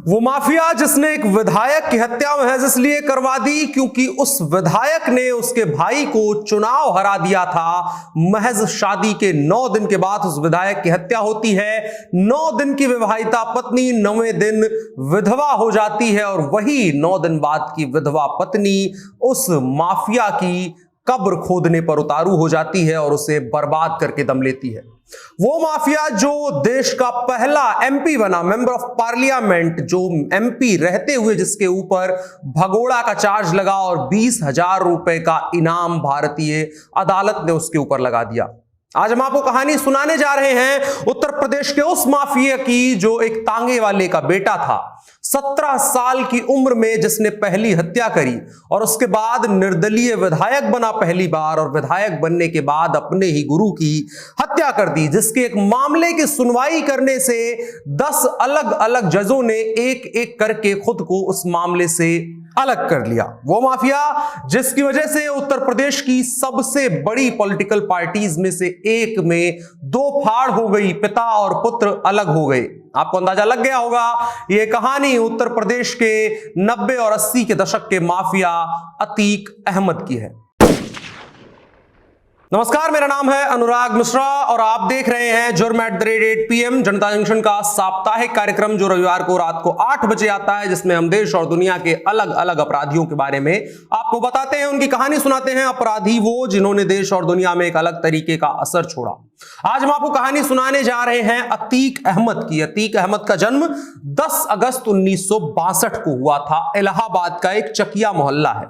वो माफिया जिसने एक विधायक की हत्या महज इसलिए करवा दी क्योंकि उस विधायक ने उसके भाई को चुनाव हरा दिया था। महज शादी के 9 दिन के बाद उस विधायक की हत्या होती है। 9 दिन की विवाहिता पत्नी 9वें दिन विधवा हो जाती है और वही 9 दिन बाद की विधवा पत्नी उस माफिया की कब्र खोदने पर उतारू हो जाती है और उसे बर्बाद करके दम लेती है। वो माफिया जो देश का पहला एमपी बना, मेंबर ऑफ पार्लियामेंट, जो एमपी रहते हुए जिसके ऊपर भगोड़ा का चार्ज लगा और 20,000 रुपए का इनाम भारतीय अदालत ने उसके ऊपर लगा दिया। आज हम आपको कहानी सुनाने जा रहे हैं उत्तर प्रदेश के उस माफिया की जो एक तांगे वाले का बेटा था, 17 साल की उम्र में जिसने पहली हत्या करी और उसके बाद निर्दलीय विधायक बना पहली बार और विधायक बनने के बाद अपने ही गुरु की हत्या कर दी, जिसके एक मामले की सुनवाई करने से 10 अलग अलग जजों ने एक एक करके खुद को उस मामले से अलग कर लिया। वो माफिया जिसकी वजह से उत्तर प्रदेश की सबसे बड़ी पॉलिटिकल पार्टीज में से एक में 2 फाड़ हो गई, पिता और पुत्र अलग हो गए। आपको अंदाजा लग गया होगा, यह कहानी उत्तर प्रदेश के 90 और 80 के दशक के माफिया अतीक अहमद की है। नमस्कार, मेरा नाम है अनुराग मिश्रा और आप देख रहे हैं जुर्म @8 PM जनता जंक्शन का साप्ताहिक कार्यक्रम जो रविवार को रात को 8 बजे आता है, जिसमें हम देश और दुनिया के अलग अलग अपराधियों के बारे में आपको बताते हैं, उनकी कहानी सुनाते हैं। अपराधी वो जिन्होंने देश और दुनिया में एक अलग तरीके का असर छोड़ा। आज हम आपको कहानी सुनाने जा रहे हैं अतीक अहमद की। अतीक अहमद का जन्म 10 अगस्त 1962 को हुआ था। इलाहाबाद का एक चकिया मोहल्ला है।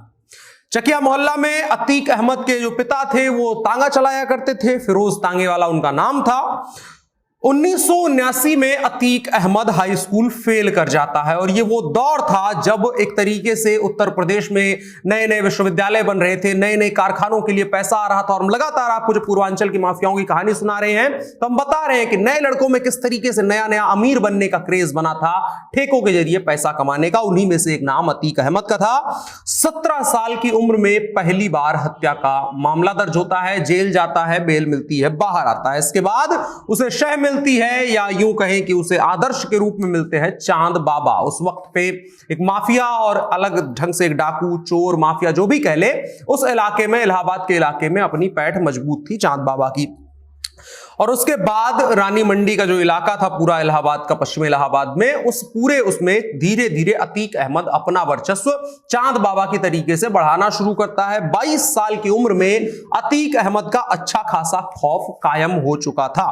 चकिया मोहल्ला में अतीक अहमद के जो पिता थे वो तांगा चलाया करते थे, फिरोज तांगे वाला उनका नाम था। 1979 में Atiq Ahmed high school fail कर जाता है और ये वो दौर था जब एक तरीके से उत्तर प्रदेश में नए नए विश्वविद्यालय बन रहे थे, नए नए कारखानों के लिए पैसा आ रहा था। और हम लगातार आपको जो पूर्वांचल की माफियाओं की कहानी सुना रहे हैं तो हम बता रहे हैं कि नए लड़कों में किस तरीके से नया नया अमीर बनने का क्रेज बना था, ठेकों के जरिए पैसा कमाने का। उन्हीं में से एक नाम अतीक अहमद का था। 17 साल की उम्र में पहली बार हत्या का मामला दर्ज होता है, जेल जाता है, बेल मिलती है, बाहर आता है। इसके बाद उसे शह मिलती है, या यूं कहें कि उसे आदर्श के रूप में मिलते हैं चांद बाबा। उस वक्त पे एक माफिया और अलग ढंग से एक डाकू, चोर, माफिया जो भी कह ले, उस इलाके में, इलाहाबाद के इलाके में अपनी पैठ मजबूत थी चांद बाबा की। और उसके बाद रानी मंडी का जो इलाका था पूरा इलाहाबाद का, पश्चिमी इलाहाबाद में, उस पूरे उसमें धीरे धीरे अतीक अहमद अपना वर्चस्व चांद बाबा की तरीके से बढ़ाना शुरू करता है। 22 साल की उम्र में अतीक अहमद का अच्छा खासा खौफ कायम हो चुका था।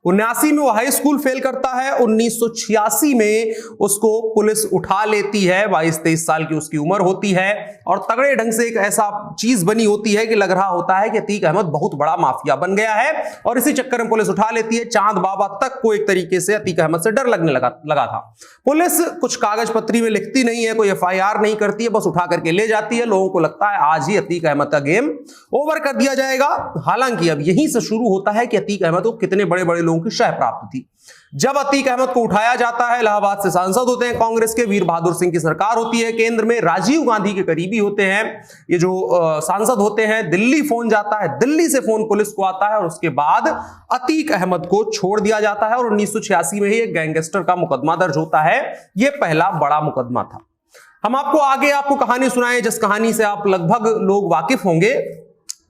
79 में वो हाई स्कूल फेल करता है। 1986 में उसको पुलिस उठा लेती है। 22-23 साल की उसकी उम्र होती है और तगड़े ढंग से एक ऐसा चीज बनी होती है कि लग रहा होता है कि अतीक अहमद बहुत बड़ा माफिया बन गया है और इसी चक्कर में पुलिस उठा लेती है। चांद बाबा तक को एक तरीके से अतीक अहमद से डर लगने लगा था। पुलिस कुछ कागज पत्री में लिखती नहीं है, कोई FIR नहीं करती है, बस उठा करके ले जाती है। लोगों को लगता है आज ही अतीक अहमद का गेम ओवर कर दिया जाएगा। हालांकि अब यहीं से शुरू होता है कि अतीक अहमद को कितने बड़े बड़े लोगों की शह प्राप्त थी। जब अतीक अहमद को उठाया जाता है, इलाहाबाद से सांसद होते हैं कांग्रेस के, वीर बहादुर सिंह की सरकार होती है केंद्र में, राजीव गांधी के करीबी होते हैं ये जो सांसद होते हैं। दिल्ली फोन जाता है, दिल्ली से फोन पुलिस को आता है और उसके बाद अतीक अहमद को छोड़ दिया जाता है और 1986 में ही एक गैंगस्टर का मुकदमा दर्ज होता है। यह पहला बड़ा मुकदमा था। हम आपको कहानी सुनाएं जिस कहानी से आप लगभग लोग वाकिफ होंगे।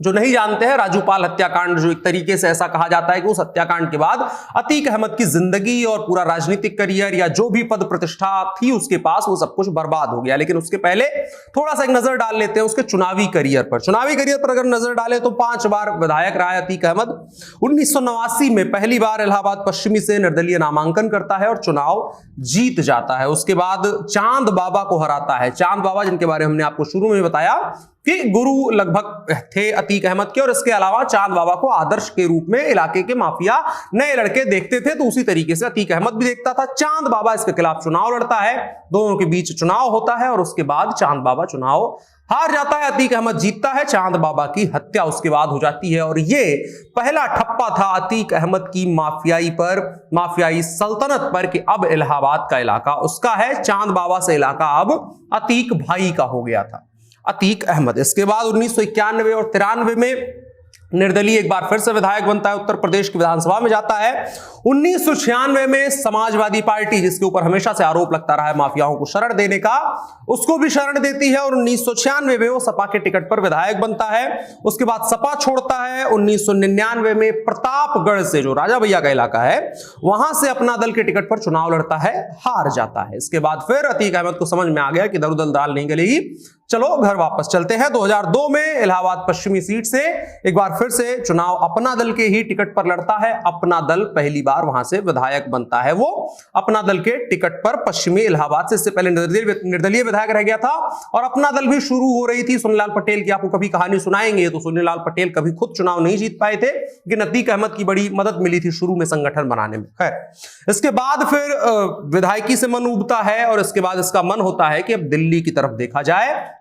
जो नहीं जानते हैं, राजूपाल हत्याकांड, जो एक तरीके से ऐसा कहा जाता है कि उस हत्याकांड के बाद अतीक अहमद की जिंदगी और पूरा राजनीतिक करियर या जो भी पद प्रतिष्ठा थी उसके पास, वो सब कुछ बर्बाद हो गया। लेकिन उसके पहले थोड़ा सा एक नजर डाल लेते हैं उसके चुनावी करियर पर। चुनावी करियर पर अगर नजर डालें तो 5 बार विधायक रहा है अतीक अहमद। 1989 में पहली बार इलाहाबाद पश्चिमी से निर्दलीय नामांकन करता है और चुनाव जीत जाता है। उसके बाद चांद बाबा को हराता है। चांद बाबा जिनके बारे में हमने आपको शुरू में बताया कि गुरु लगभग थे अतीक अहमद के, और इसके अलावा चांद बाबा को आदर्श के रूप में इलाके के माफिया नए लड़के देखते थे, तो उसी तरीके से अतीक अहमद भी देखता था। चांद बाबा इसके खिलाफ चुनाव लड़ता है, दोनों के बीच चुनाव होता है और उसके बाद चांद बाबा चुनाव हार जाता है, अतीक अहमद जीतता है। चांद बाबा की हत्या उसके बाद हो जाती है और ये पहला ठप्पा था अतीक अहमद की माफियाई पर, माफियाई सल्तनत पर, कि अब इलाहाबाद का इलाका उसका है। चांद बाबा से इलाका अब अतीक भाई का हो गया था, अतीक अहमद। इसके बाद 1991 और 93 में निर्दलीय एक बार फिर से विधायक बनता है, उत्तर प्रदेश की विधानसभा में जाता है। 1996 में समाजवादी पार्टी, जिसके ऊपर हमेशा से आरोप लगता रहा है माफियाओं को शरण देने का, उसको भी शरण देती है और 1996 में वो सपा के टिकट पर विधायक बनता है। उसके बाद सपा छोड़ता है। 1999 में प्रतापगढ़ से, जो राजा भैया का इलाका है, वहां से अपना दल के टिकट पर चुनाव लड़ता है, हार जाता है। इसके बाद फिर अतीक अहमद को समझ में आ गया कि इधर उधर दाल नहीं गलेगी, चलो घर वापस चलते हैं। 2002 में इलाहाबाद पश्चिमी सीट से एक बार फिर से चुनाव अपना दल के ही टिकट पर लड़ता है। अपना दल पहली बार वहां से विधायक बनता है। वो अपना दल के टिकट पर पश्चिमी इलाहाबाद से, इससे पहले निर्दलीय विधायक रह गया था और अपना दल भी शुरू हो रही थी। सुनीलाल पटेल की आपको कभी कहानी सुनाएंगे, तो सुनीलाल पटेल कभी खुद चुनाव नहीं जीत पाए थे, लेकिन अतीक अहमद की बड़ी मदद मिली थी शुरू में संगठन बनाने में। खैर, इसके बाद फिर विधायकी से मन उबता है और इसके बाद इसका मन होता है कि अब दिल्ली की तरफ देखा जाए।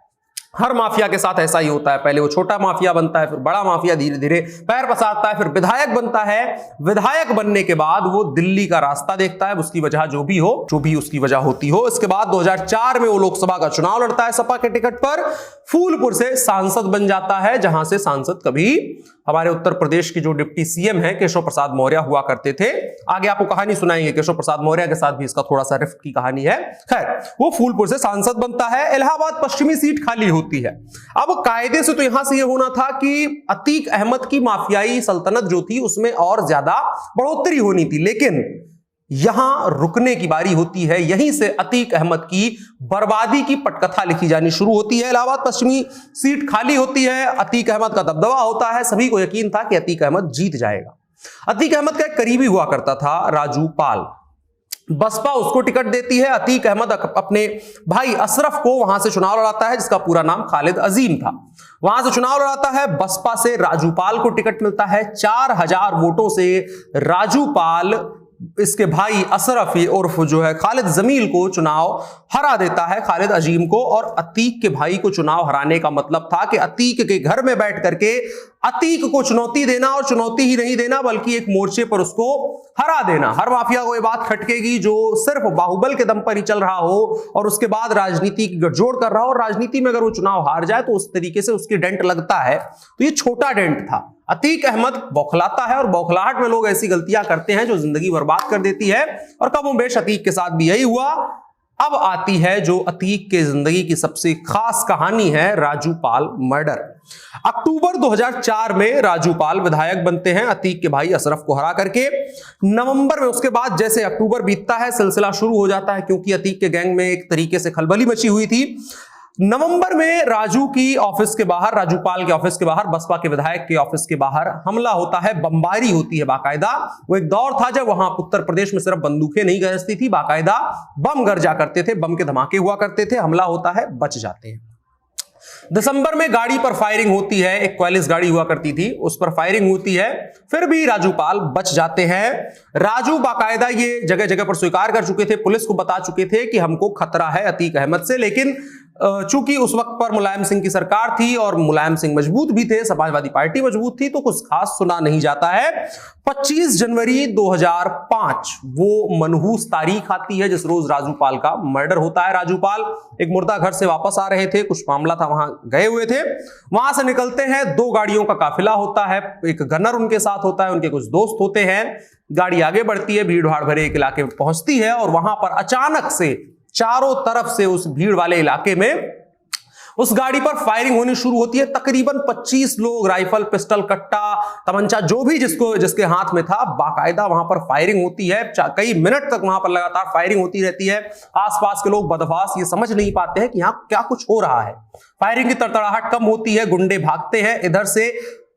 हर माफिया के साथ ऐसा ही होता है, पहले वो छोटा माफिया बनता है, फिर बड़ा माफिया धीरे धीरे पैर पसारता है, फिर विधायक बनता है। विधायक बनने के बाद वो दिल्ली का रास्ता देखता है, उसकी वजह जो भी हो, जो भी उसकी वजह होती हो। इसके बाद 2004 में वो लोकसभा का चुनाव लड़ता है सपा के टिकट पर। फूलपुर से सांसद बन जाता है, जहां से सांसद कभी हमारे उत्तर प्रदेश के जो डिप्टी सीएम हैं केशव प्रसाद मौर्य हुआ करते थे। आगे आपको कहानी सुनाएंगे, केशव प्रसाद मौर्य के साथ भी इसका थोड़ा सा रिफ्ट की कहानी है। खैर, वो फूलपुर से सांसद बनता है। इलाहाबाद पश्चिमी सीट खाली होती है। अब कायदे से तो यहां से ये होना था कि अतीक अहमद की माफियाई सल्तनत जो थी उसमें और ज्यादा बढ़ोतरी होनी थी, लेकिन यहां रुकने की बारी होती है। यहीं से अतीक अहमद की बर्बादी की पटकथा लिखी जानी शुरू होती है। इलाहाबाद पश्चिमी सीट खाली होती है, अतीक अहमद का दबदबा होता है, सभी को यकीन था कि अतीक अहमद जीत जाएगा। अतीक अहमद का एक करीबी हुआ करता था राजू पाल, बसपा उसको टिकट देती है। अतीक अहमद अपने भाई अशरफ को वहां से चुनाव लड़ाता है, जिसका पूरा नाम खालिद अजीम था। वहां से चुनाव लड़ाता है, बसपा से राजू पाल को टिकट मिलता है। 4000 वोटों से राजू पाल इसके भाई अशरफ उर्फ जो है खालिद जमील को चुनाव हरा देता है, खालिद अजीम को। और अतीक के भाई को चुनाव हराने का मतलब था कि अतीक के घर में बैठ करके अतीक को चुनौती देना, और चुनौती ही नहीं देना बल्कि एक मोर्चे पर उसको हरा देना। हर माफिया को यह बात खटकेगी जो सिर्फ बाहुबल के दम पर ही चल रहा हो और उसके बाद राजनीति की गठजोड़ कर रहा हो, और राजनीति में अगर वो चुनाव हार जाए तो उस तरीके से उसकी डेंट लगता है। तो ये छोटा डेंट था। अतीक अहमद बौखलाता है और बौखलाहट में लोग ऐसी गलतियां करते हैं जो जिंदगी बर्बाद कर देती है, और कमोबेश अतीक के साथ भी यही हुआ। अब आती है जो अतीक के जिंदगी की सबसे खास कहानी है, राजू पाल मर्डर। अक्टूबर 2004 में राजू पाल विधायक बनते हैं अतीक के भाई अशरफ को हरा करके। नवंबर में, उसके बाद जैसे अक्टूबर बीतता है सिलसिला शुरू हो जाता है, क्योंकि अतीक के गैंग में एक तरीके से खलबली मची हुई थी। नवंबर में राजू की ऑफिस के बाहर, राजू पाल के ऑफिस के बाहर, बसपा के विधायक के ऑफिस के बाहर हमला होता है, बमबारी होती है बाकायदा। वो एक दौर था जब वहां उत्तर प्रदेश में सिर्फ बंदूकें नहीं गरजती थी, बाकायदा बम गरजा करते थे, बम के धमाके हुआ करते थे। हमला होता है, बच जाते हैं। दिसंबर में गाड़ी पर फायरिंग होती है, एक क्वालिस गाड़ी हुआ करती थी, उस पर फायरिंग होती है, फिर भी राजू पाल बच जाते हैं। राजू बाकायदा ये जगह जगह पर स्वीकार कर चुके थे, पुलिस को बता चुके थे कि हमको खतरा है अतीक अहमद से, लेकिन चूंकि उस वक्त पर मुलायम सिंह की सरकार थी और मुलायम सिंह मजबूत भी थे, समाजवादी पार्टी मजबूत थी, तो कुछ खास सुना नहीं जाता है। 25 जनवरी 2005 वो मनहूस तारीख आती है जिस रोज राजू पाल का मर्डर होता है। राजू पाल एक मुर्दा घर से वापस आ रहे थे, कुछ मामला था, वहां गए हुए थे, वहां से निकलते हैं। 2 गाड़ियों का काफिला होता है, एक गनर उनके साथ होता है, उनके कुछ दोस्त होते हैं। गाड़ी आगे बढ़ती है, भीड़ भाड़ भरे एक इलाके में पहुंचती है, और वहां पर अचानक से चारों तरफ से उस भीड़ वाले इलाके में उस गाड़ी पर फायरिंग होनी शुरू होती है। तकरीबन 25 लोग, राइफल, पिस्टल, कट्टा, तमंचा, जो भी जिसके हाथ में था, बाकायदा वहां पर फायरिंग होती है। कई मिनट तक वहां पर लगातार फायरिंग होती रहती है। आसपास के लोग बदहवास ये समझ नहीं पाते हैं कि यहां क्या कुछ हो रहा है। फायरिंग की तड़तड़ाहट कम होती है, गुंडे भागते हैं। इधर से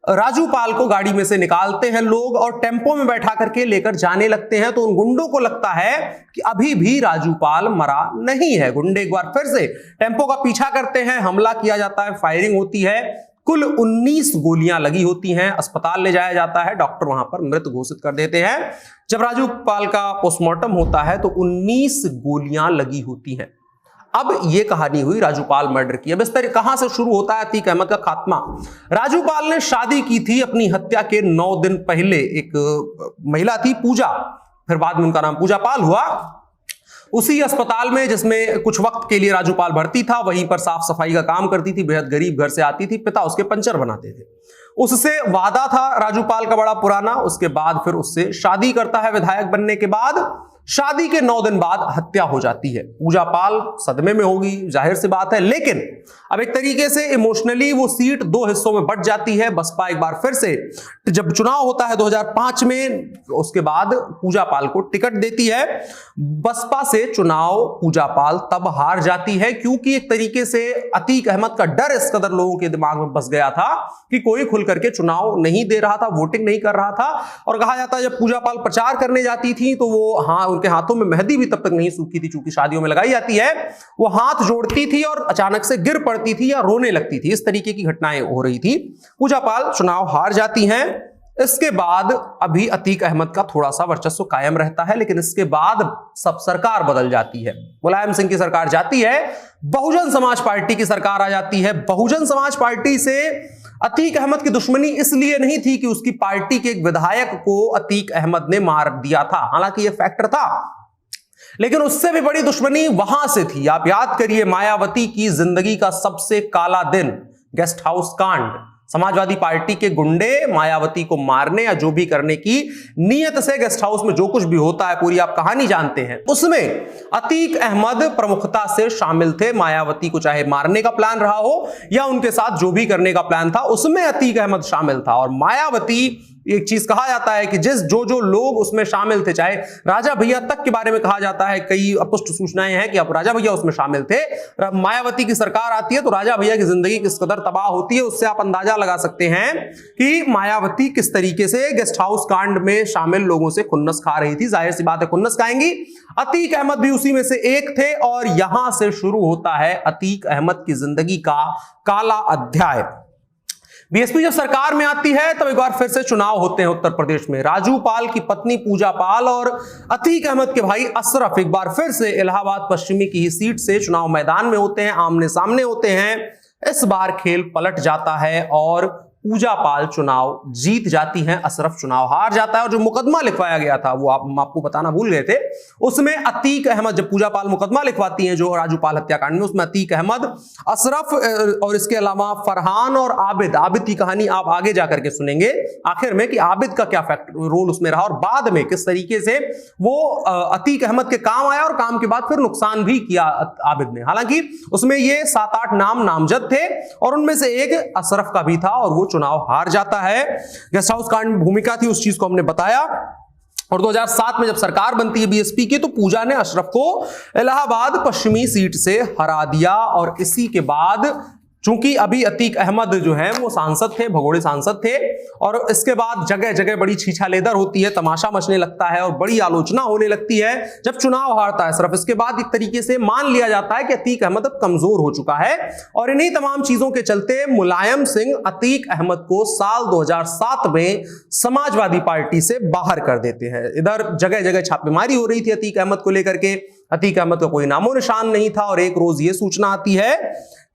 राजू पाल को गाड़ी में से निकालते हैं लोग और टेंपो में बैठा करके लेकर जाने लगते हैं। तो उन गुंडों को लगता है कि अभी भी राजू पाल मरा नहीं है। गुंडे एक बार फिर से टेंपो का पीछा करते हैं, हमला किया जाता है, फायरिंग होती है। कुल 19 गोलियां लगी होती हैं। अस्पताल ले जाया जाता है, डॉक्टर वहां पर मृत घोषित कर देते हैं। जब राजू पाल का पोस्टमार्टम होता है तो 19 गोलियां लगी होती हैं। अब ये कहानी हुई राजू पाल मर्डर की। अब इस तरह कहां से शुरू होता है अतीक अहमद का खात्मा। राजू पाल ने शादी की थी अपनी हत्या के 9 दिन पहले। एक महिला थी पूजा, फिर बाद में उनका नाम पूजा पाल हुआ। उसी अस्पताल में जिसमें कुछ वक्त के लिए राजू पाल भर्ती था, वहीं पर साफ सफाई का काम करती थी। बेहद गरीब घर से आती थी, पिता उसके पंचर बनाते थे। उससे वादा था राजूपाल का बड़ा पुराना, उसके बाद फिर उससे शादी करता है। विधायक बनने के बाद शादी के 9 दिन बाद हत्या हो जाती है। पूजा पाल सदमे में होगी, जाहिर सी बात है, लेकिन अब एक तरीके से इमोशनली वो सीट 2 हिस्सों में बंट जाती है। बसपा एक बार फिर से जब चुनाव होता है 2005 में, उसके बाद पूजा पाल को टिकट देती है। बसपा से चुनाव पूजा पाल तब हार जाती है क्योंकि एक तरीके से अतीक अहमद का डर इस कदर लोगों के दिमाग में बस गया था कि कोई खुल करके चुनाव नहीं दे रहा था, वोटिंग नहीं कर रहा था। और कहा जाता है जब पूजा पाल प्रचार करने जाती थी तो वो उनके हाथों में मेहंदी भी तब तक नहीं सूखी थी, चूंकि शादियों में लगाई जाती है, वो हाथ जोड़ती थी और अचानक से गिर पड़ती थी या रोने लगती थी। इस तरीके की घटनाएं हो रही थी। पूजा पाल चुनाव हार जाती हैं। इसके बाद अभी अतीक अहमद का थोड़ा सा वर्चस्व कायम रहता है, लेकिन इसके बाद सब सरकार बदल जाती है। मुलायम सिंह की सरकार जाती है, बहुजन समाज पार्टी की सरकार आ जाती है। बहुजन समाज पार्टी से अतीक अहमद की दुश्मनी इसलिए नहीं थी कि उसकी पार्टी के एक विधायक को अतीक अहमद ने मार दिया था, हालांकि यह फैक्टर था, लेकिन उससे भी बड़ी दुश्मनी वहां से थी। आप याद करिए मायावती की जिंदगी का सबसे काला दिन, गेस्ट हाउस कांड। समाजवादी पार्टी के गुंडे मायावती को मारने या जो भी करने की नीयत से गेस्ट हाउस में जो कुछ भी होता है, पूरी आप कहानी जानते हैं, उसमें अतीक अहमद प्रमुखता से शामिल थे। मायावती को चाहे मारने का प्लान रहा हो या उनके साथ जो भी करने का प्लान था, उसमें अतीक अहमद शामिल था। और मायावती, एक चीज कहा जाता है कि जो लोग उसमें शामिल थे, चाहे राजा भैया तक के बारे में कहा जाता है, कई अपुष्ट सूचनाएं हैं कि अब राजा भैया उसमें शामिल थे। मायावती की सरकार आती है तो राजा भैया की जिंदगी किस कदर तबाह होती है, उससे आप अंदाजा लगा सकते हैं कि मायावती किस तरीके से गेस्ट हाउस कांड में शामिल लोगों से खुन्नस खा रही थी। जाहिर सी बात है खुन्नस खाएंगी। अतीक अहमद भी उसी में से एक थे और यहां से शुरू होता है अतीक अहमद की जिंदगी का काला अध्याय। बीएसपी जब सरकार में आती है तब एक बार फिर से चुनाव होते हैं उत्तर प्रदेश में। राजू पाल की पत्नी पूजा पाल और अतीक अहमद के भाई अशरफ एक बार फिर से इलाहाबाद पश्चिमी की ही सीट से चुनाव मैदान में होते हैं, आमने सामने होते हैं। इस बार खेल पलट जाता है और पूजा पाल चुनाव जीत जाती हैं, अशरफ चुनाव हार जाता है। और जो मुकदमा लिखवाया गया था वो आपको बताना भूल गए थे, उसमें अतीक अहमद, जब पूजा पाल मुकदमा लिखवाती हैं जो राजू पाल हत्याकांड में, उसमें अतीक अहमद, अशरफ और इसके अलावा फरहान और आबिद की कहानी आप आगे जाकर के सुनेंगे आखिर में कि आबिद का क्या रोल उसमें रहा और बाद में किस तरीके से वो अतीक अहमद के काम आया और काम के बाद फिर नुकसान भी किया आबिद ने। हालांकि उसमें ये 7-8 नाम नामजद थे और उनमें से एक अशरफ का भी था और वो चुनाव हार जाता है। गेस्ट हाउस कांड में भूमिका थी, उस चीज को हमने बताया। और 2007 में जब सरकार बनती है बीएसपी की तो पूजा ने अशरफ को इलाहाबाद पश्चिमी सीट से हरा दिया। और इसी के बाद चूंकि अभी अतीक अहमद जो है वो सांसद थे, भगोड़े सांसद थे, और इसके बाद जगह जगह बड़ी छीछालेदर होती है, तमाशा मचने लगता है और बड़ी आलोचना होने लगती है जब चुनाव हारता है सिर्फ। इसके बाद एक तरीके से मान लिया जाता है कि अतीक अहमद अब कमजोर हो चुका है और इन्हीं तमाम चीजों के चलते मुलायम सिंह अतीक अहमद को साल 2007 में समाजवादी पार्टी से बाहर कर देते हैं। इधर जगह जगह छापेमारी हो रही थी अतीक अहमद को लेकर के, अतीक अहमद का कोई नामो निशान नहीं था। और एक रोज ये सूचना आती है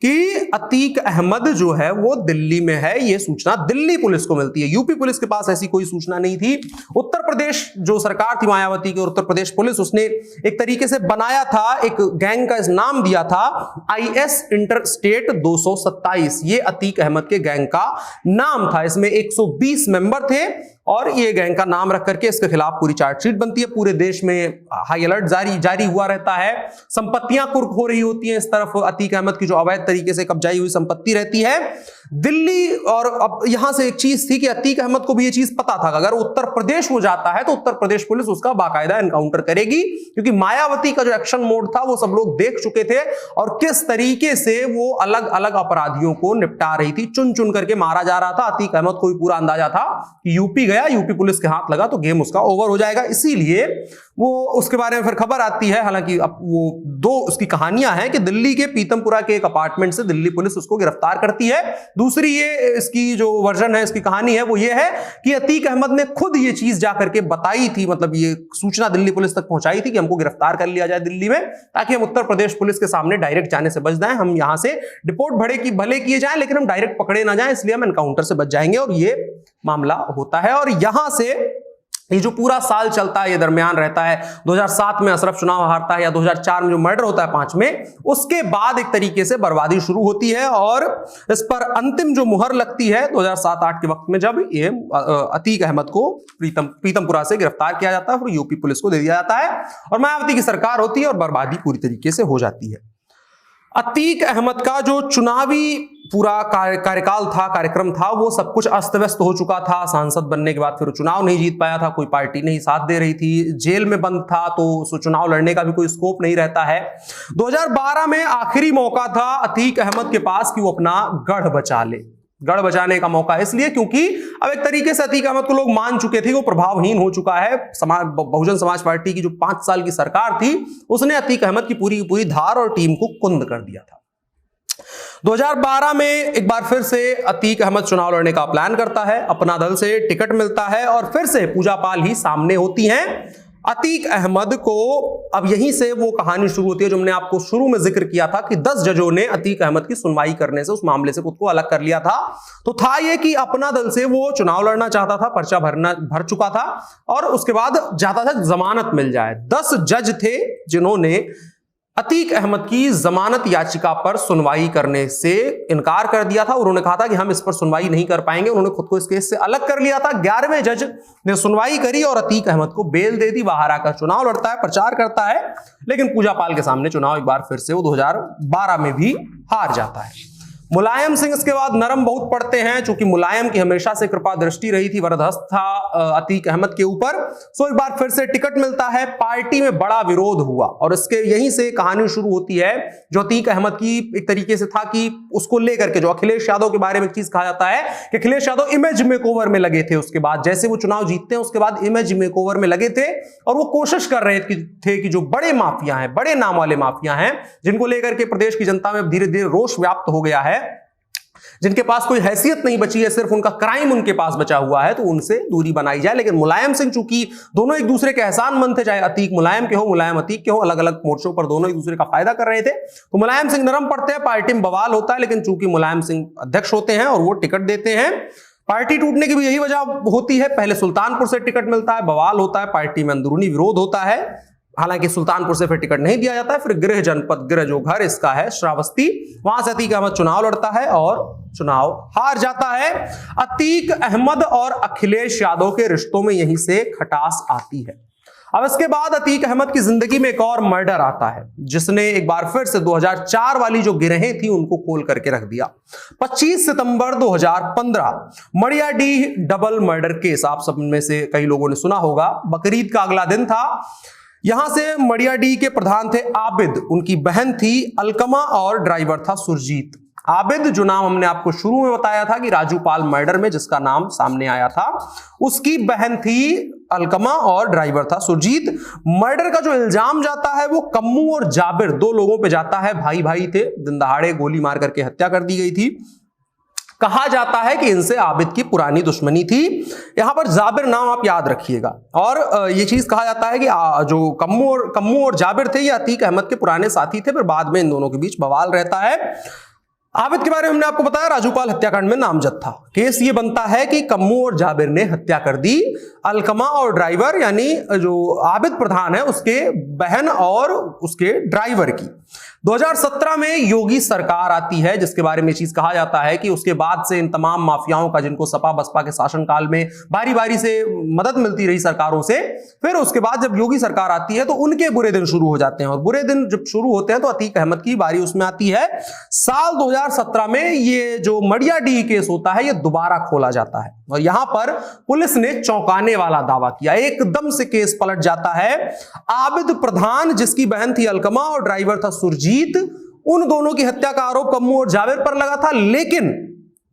कि अतीक अहमद जो है वो दिल्ली में है। ये सूचना दिल्ली पुलिस को मिलती है, यूपी पुलिस के पास ऐसी कोई सूचना नहीं थी। उत्तर प्रदेश जो सरकार थी मायावती की, उत्तर प्रदेश पुलिस, उसने एक तरीके से बनाया था, एक गैंग का नाम दिया था IS इंटरस्टेट 227। ये अतीक अहमद के गैंग का नाम था। इसमें 120 मेंबर थे और ये गैंग का नाम रख करके इसके खिलाफ पूरी चार्जशीट बनती है। पूरे देश में हाई अलर्ट जारी हुआ रहता है, संपत्तियां कुर्क हो रही होती हैं। इस तरफ अतीक अहमद की जो अवैध तरीके से कब्जाई हुई संपत्ति रहती है दिल्ली। और अब यहां से एक चीज थी कि अतीक अहमद को भी ये चीज पता था कि अगर उत्तर प्रदेश वो जाता है तो उत्तर प्रदेश पुलिस उसका बाकायदा एनकाउंटर करेगी, क्योंकि मायावती का जो एक्शन मोड था वो सब लोग देख चुके थे और किस तरीके से वो अलग अलग अपराधियों को निपटा रही थी, चुन चुन करके मारा जा रहा था। अतीक अहमद को भी पूरा अंदाजा था कि यूपी गया, यूपी पुलिस के हाथ लगा तो गेम उसका ओवर हो जाएगा। इसीलिए वो उसके बारे में फिर खबर आती है। हालांकि अब वो दो उसकी कहानियां हैं कि दिल्ली के पीतमपुरा के एक अपार्टमेंट से दिल्ली पुलिस उसको गिरफ्तार करती है। दूसरी ये इसकी जो वर्जन है, इसकी कहानी है, वो ये है कि अतीक अहमद ने खुद ये चीज जाकर के बताई थी, मतलब ये सूचना दिल्ली पुलिस तक पहुंचाई थी कि हमको गिरफ्तार कर लिया जाए दिल्ली में, ताकि हम उत्तर प्रदेश पुलिस के सामने डायरेक्ट जाने से बच जाएं। हम यहां से रिपोर्ट भले किए जाएं लेकिन हम डायरेक्ट पकड़े ना जाएं, इसलिए हम एनकाउंटर से बच जाएंगे। और ये मामला होता है और यहां से ये जो पूरा साल चलता है ये दरमियान रहता है, 2007 में अशरफ चुनाव हारता है या 2004 में जो मर्डर होता है 5 में, उसके बाद एक तरीके से बर्बादी शुरू होती है और इस पर अंतिम जो मुहर लगती है 2007-8 के वक्त में, जब ये अतीक अहमद को पीतमपुरा से गिरफ्तार किया जाता है और यूपी पुलिस को दे दिया जाता है और मायावती की सरकार होती है और बर्बादी पूरी तरीके से हो जाती है। अतीक अहमद का जो चुनावी पूरा कार्यकाल था, कार्यक्रम था, वो सब कुछ अस्त व्यस्त हो चुका था। सांसद बनने के बाद फिर चुनाव नहीं जीत पाया था, कोई पार्टी नहीं साथ दे रही थी, जेल में बंद था तो चुनाव लड़ने का भी कोई स्कोप नहीं रहता है। 2012 में आखिरी मौका था अतीक अहमद के पास कि वो अपना गढ़ बचा ले। गढ़ बचाने का मौका इसलिए क्योंकि अब एक तरीके से अतीक अहमद को लोग मान चुके थे, वो प्रभावहीन हो चुका है। बहुजन समाज पार्टी की जो 5 साल की सरकार थी उसने अतीक अहमद की पूरी धार और टीम को कुंद कर दिया था। 2012 में एक बार फिर से अतीक अहमद चुनाव लड़ने का प्लान करता है, अपना दल से टिकट मिलता है और फिर से पूजा पाल ही सामने होती हैं। अतीक अहमद को अब यहीं से वो कहानी शुरू होती है जो हमने आपको शुरू में जिक्र किया था कि 10 जजों ने अतीक अहमद की सुनवाई करने से उस मामले से खुद को अलग कर लिया था। तो था ये कि अपना दल से वो चुनाव लड़ना चाहता था, पर्चा भर चुका था और उसके बाद चाहता था जमानत मिल जाए। 10 जज थे जिन्होंने अतीक अहमद की जमानत याचिका पर सुनवाई करने से इनकार कर दिया था। उन्होंने कहा था कि हम इस पर सुनवाई नहीं कर पाएंगे। उन्होंने खुद को इस केस से अलग कर लिया था। 11वें जज ने सुनवाई करी और अतीक अहमद को बेल दे दी। बाहर आकर चुनाव लड़ता है, प्रचार करता है, लेकिन पूजा पाल के सामने चुनाव एक बार फिर से वो 2012 में भी हार जाता है। मुलायम सिंह इसके बाद नरम बहुत पड़ते हैं, चूंकि मुलायम की हमेशा से कृपा दृष्टि रही थी, वरदहस्त था अतीक अहमद के ऊपर। सो एक बार फिर से टिकट मिलता है। पार्टी में बड़ा विरोध हुआ और इसके यहीं से कहानी शुरू होती है जो अतीक अहमद की एक तरीके से था कि उसको लेकर के जो अखिलेश यादव के बारे में एक चीज कहा जाता है कि अखिलेश यादव इमेज मेकओवर में लगे थे। उसके बाद जैसे वो चुनाव जीतते हैं उसके बाद इमेज मेकओवर में लगे थे और वो कोशिश कर रहे थे कि जो बड़े माफिया हैं, बड़े नाम वाले माफिया हैं, जिनको लेकर के प्रदेश की जनता में धीरे धीरे रोष व्याप्त हो गया है, जिनके पास कोई हैसियत नहीं बची है, सिर्फ उनका क्राइम उनके पास बचा हुआ है, तो उनसे दूरी बनाई जाए। लेकिन मुलायम सिंह चूंकि दोनों एक दूसरे के एहसानमंद थे, चाहे अतीक मुलायम के हो, मुलायम अतीक के हो, अलग अलग मोर्चों पर दोनों एक दूसरे का फायदा कर रहे थे, तो मुलायम सिंह नरम पड़ते हैं, पार्टी में बवाल होता है। लेकिन चूंकि मुलायम सिंह अध्यक्ष होते हैं और वो टिकट देते हैं, पार्टी टूटने की भी यही वजह होती है। पहले सुल्तानपुर से टिकट मिलता है, बवाल होता है, पार्टी में अंदरूनी विरोध होता है। हालांकि सुल्तानपुर से फिर टिकट नहीं दिया जाता है। फिर गृह जनपद, गृह जो घर इसका है श्रावस्ती, वहां से अतीक अहमद चुनाव लड़ता है और चुनाव हार जाता है। अतीक अहमद और अखिलेश यादव के रिश्तों में यहीं से खटास आती है। अब इसके बाद अतीक अहमद की जिंदगी में एक और मर्डर आता है जिसने एक बार फिर से 2004 वाली जो गिरहें थी उनको खोल करके रख दिया। 25 सितंबर 2015 मड़ियाडीह डबल मर्डर केस, आप सब में से कई लोगों ने सुना होगा। बकरीद का अगला दिन था। यहां से मड़ियाडीह के प्रधान थे आबिद, उनकी बहन थी अलकमा और ड्राइवर था सुरजीत। आबिद, जो नाम हमने आपको शुरू में बताया था कि राजू पाल मर्डर में जिसका नाम सामने आया था, उसकी बहन थी अलकमा और ड्राइवर था सुरजीत। मर्डर का जो इल्जाम जाता है वो कम्मू और जाबिर, 2 लोगों पे जाता है। भाई भाई थे, दिन दहाड़े गोली मार करके हत्या कर दी गई थी। कहा जाता है कि इनसे आबिद की पुरानी दुश्मनी थी। यहां पर जाबिर नाम आप याद रखिएगा। और यह चीज कहा जाता है कि जो कम्मू और जाबिर थे ये अतीक अहमद के पुराने साथी थे। फिर बाद में इन दोनों के बीच बवाल रहता है। आबिद के बारे में हमने आपको बताया, राजूपाल हत्याकांड में नामजद था। केस ये बनता है कि कम्मू और जाबिर ने हत्या कर दी। अलकमा और ड्राइवर यानी जो आबिद प्रधान है उसके बहन और उसके ड्राइवर की। 2017 में योगी सरकार आती है जिसके बारे में चीज कहा जाता है कि उसके बाद से इन तमाम माफियाओं का, जिनको सपा बसपा के शासनकाल में बारी बारी से मदद मिलती रही सरकारों से, फिर उसके बाद जब योगी सरकार आती है तो उनके बुरे दिन शुरू हो जाते हैं। और बुरे दिन जब शुरू होते हैं तो अतीक अहमद की बारी उसमें आती है। साल 2017 में ये जो मड़ियाडीह केस होता है ये दोबारा खोला जाता है और यहां पर पुलिस ने चौंकाने वाला दावा किया। एकदम से केस पलट जाता है। आबिद प्रधान, जिसकी बहन थी अलकमा और ड्राइवर था सुरजीत, उन दोनों की हत्या का आरोप कम्मू और जाबिर पर लगा था। लेकिन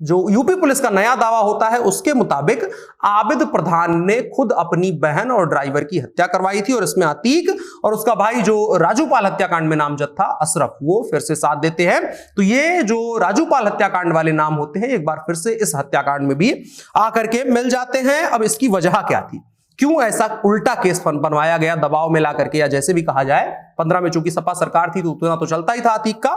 जो यूपी पुलिस का नया दावा होता है उसके मुताबिक आबिद प्रधान ने खुद अपनी बहन और ड्राइवर की हत्या करवाई थी और इसमें अतीक और उसका भाई जो राजूपाल हत्याकांड में नामजद था अशरफ, वो फिर से साथ देते हैं। तो ये जो राजूपाल हत्याकांड वाले नाम होते हैं एक बार फिर से इस हत्याकांड में भी आकर के मिल जाते हैं। अब इसकी वजह क्या थी, क्यों ऐसा उल्टा केस बनवाया गया दबाव में ला करके, या जैसे भी कहा जाए। 15 में चूंकि सपा सरकार थी तो उतना तो चलता ही था अतीक का।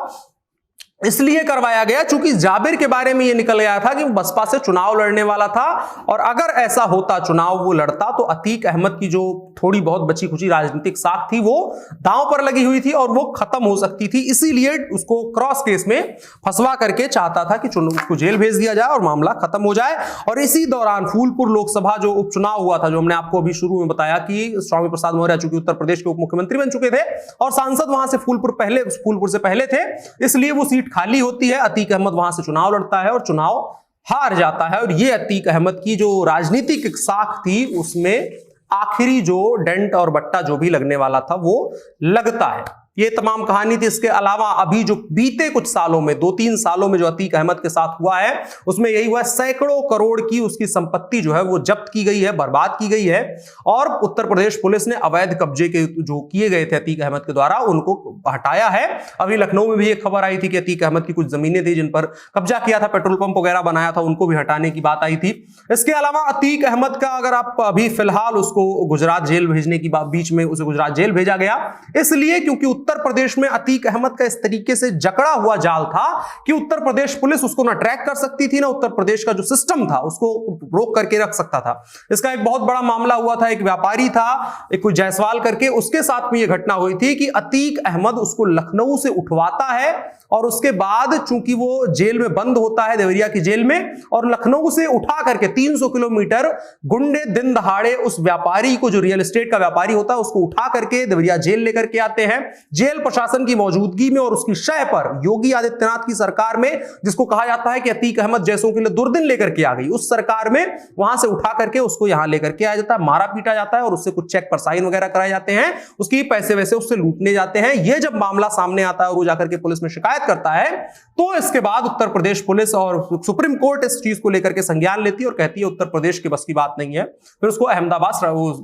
इसलिए करवाया गया चूंकि जाबिर के बारे में यह निकल गया था कि वो बसपा से चुनाव लड़ने वाला था, और अगर ऐसा होता चुनाव वो लड़ता तो अतीक अहमद की जो थोड़ी बहुत बची खुची राजनीतिक साख थी वो दांव पर लगी हुई थी और वो खत्म हो सकती थी। इसीलिए उसको क्रॉस केस में फंसवा करके चाहता था कि उसको जेल भेज दिया जाए और मामला खत्म हो जाए। और इसी दौरान फूलपुर लोकसभा जो उपचुनाव हुआ था, जो हमने आपको अभी शुरू में बताया कि स्वामी प्रसाद मौर्य चूंकि उत्तर प्रदेश के उप मुख्यमंत्री बन चुके थे और सांसद वहां से फूलपुर से पहले थे, इसलिए वो सीट खाली होती है। अतीक अहमद वहां से चुनाव लड़ता है और चुनाव हार जाता है, और ये अतीक अहमद की जो राजनीतिक साख थी उसमें आखिरी जो डेंट और बट्टा जो भी लगने वाला था वो लगता है। ये तमाम कहानी थी। इसके अलावा अभी जो बीते कुछ सालों में 2-3 सालों में जो अतीक अहमद के साथ हुआ है उसमें यही हुआ है, सैकड़ों करोड़ की उसकी संपत्ति जो है वो जब्त की गई है, बर्बाद की गई है, और उत्तर प्रदेश पुलिस ने अवैध कब्जे के जो किए गए थे अतीक अहमद के द्वारा उनको हटाया है। अभी लखनऊ में भी एक खबर आई थी कि अतीक अहमद की कुछ जमीनें थी जिन पर कब्जा किया था, पेट्रोल पंप वगैरह बनाया था, उनको भी हटाने की बात आई थी। इसके अलावा अतीक अहमद का अगर आप अभी फिलहाल उसको गुजरात जेल भेजने की बात, बीच में उसे गुजरात जेल भेजा गया इसलिए क्योंकि उत्तर प्रदेश में अतीक अहमद का इस तरीके से जकड़ा हुआ जाल था कि उत्तर प्रदेश पुलिस उसको ना ट्रैक कर सकती थी, ना उत्तर प्रदेश का जो सिस्टम था उसको रोक करके रख सकता था। इसका एक बहुत बड़ा मामला हुआ था, एक व्यापारी था, एक कोई जायसवाल करके, उसके साथ में यह घटना हुई थी कि अतीक अहमद उसको लखनऊ से उठवाता है और उसके बाद चूंकि वो जेल में बंद होता है, देवरिया की जेल में, और लखनऊ से उठा करके 300 किलोमीटर गुंडे दिन दहाड़े उस व्यापारी को, जो रियल एस्टेट का व्यापारी होता है, उसको उठा करके देवरिया जेल लेकर के आते हैं। जेल प्रशासन की मौजूदगी में और उसकी शय पर योगी आदित्यनाथ की सरकार में, जिसको कहा जाता है कि अतीक अहमद जैसों के लिए दुर्दिन लेकर के आ गई, उस सरकार में वहां से उठा करके उसको यहां लेकर के आया जाता है, मारा पीटा जाता है और उससे कुछ चेक पर साइन वगैरह कराए जाते हैं, उसकी पैसे वैसे उससे लूटने जाते हैं। यह जब मामला सामने आता है और वो जाकर के पुलिस में शिकायत करता है तो इसके बाद उत्तर प्रदेश पुलिस और सुप्रीम कोर्ट इस चीज को लेकर के संज्ञान लेती है और कहती है उत्तर प्रदेश की बस की बात नहीं है। फिर उसको अहमदाबाद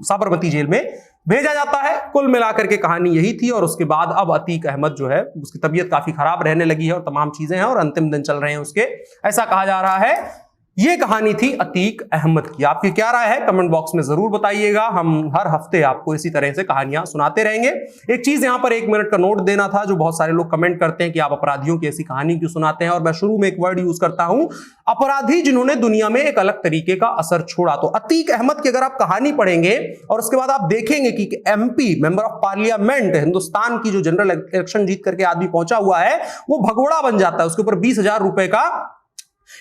साबरमती जेल में भेजा जाता है। कुल मिलाकर के कहानी यही थी। और उसके बाद अब अतीक अहमद जो है उसकी तबीयत काफी खराब रहने लगी है और तमाम चीजें हैं और अंतिम दिन चल रहे हैं उसके, ऐसा कहा जा रहा है। ये कहानी थी अतीक अहमद की। आपकी क्या राय है कमेंट बॉक्स में जरूर बताइएगा। हम हर हफ्ते आपको इसी तरह से कहानियां सुनाते रहेंगे। एक चीज यहां पर 1 मिनट का नोट देना था, जो बहुत सारे लोग कमेंट करते हैं कि आप अपराधियों की ऐसी कहानी क्यों सुनाते हैं, और मैं शुरू में एक वर्ड यूज करता हूं, अपराधी जिन्होंने दुनिया में एक अलग तरीके का असर छोड़ा। तो अतीक अहमद की अगर आप कहानी पढ़ेंगे और उसके बाद आप देखेंगे कि MP member of parliament, Hindustan की जो जनरल इलेक्शन जीत करके आदमी पहुंचा हुआ है, वो भगोड़ा बन जाता है, उसके ऊपर 20,000 रुपए का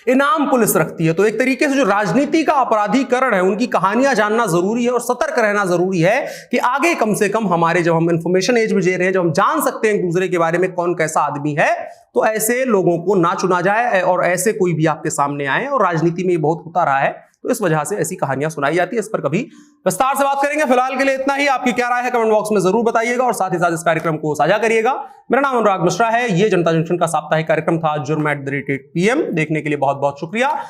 इनाम पुलिस रखती है। तो एक तरीके से जो राजनीति का अपराधीकरण है उनकी कहानियां जानना जरूरी है और सतर्क रहना जरूरी है कि आगे कम से कम हमारे, जब हम इंफॉर्मेशन एज में जी रहे हैं, जब हम जान सकते हैं एक दूसरे के बारे में कौन कैसा आदमी है, तो ऐसे लोगों को ना चुना जाए और ऐसे कोई भी आपके सामने आए। और राजनीति में ये बहुत होता रहा है, तो इस वजह से ऐसी कहानियां सुनाई जाती है। इस पर कभी विस्तार से बात करेंगे। फिलहाल के लिए इतना ही। आपकी क्या राय है कमेंट बॉक्स में जरूर बताइएगा और साथ ही साथ इस कार्यक्रम को साझा करिएगा। मेरा नाम अनुराग मिश्रा है। ये जनता जंक्शन का साप्ताहिक कार्यक्रम था जुर्म @ PM। देखने के लिए बहुत बहुत शुक्रिया।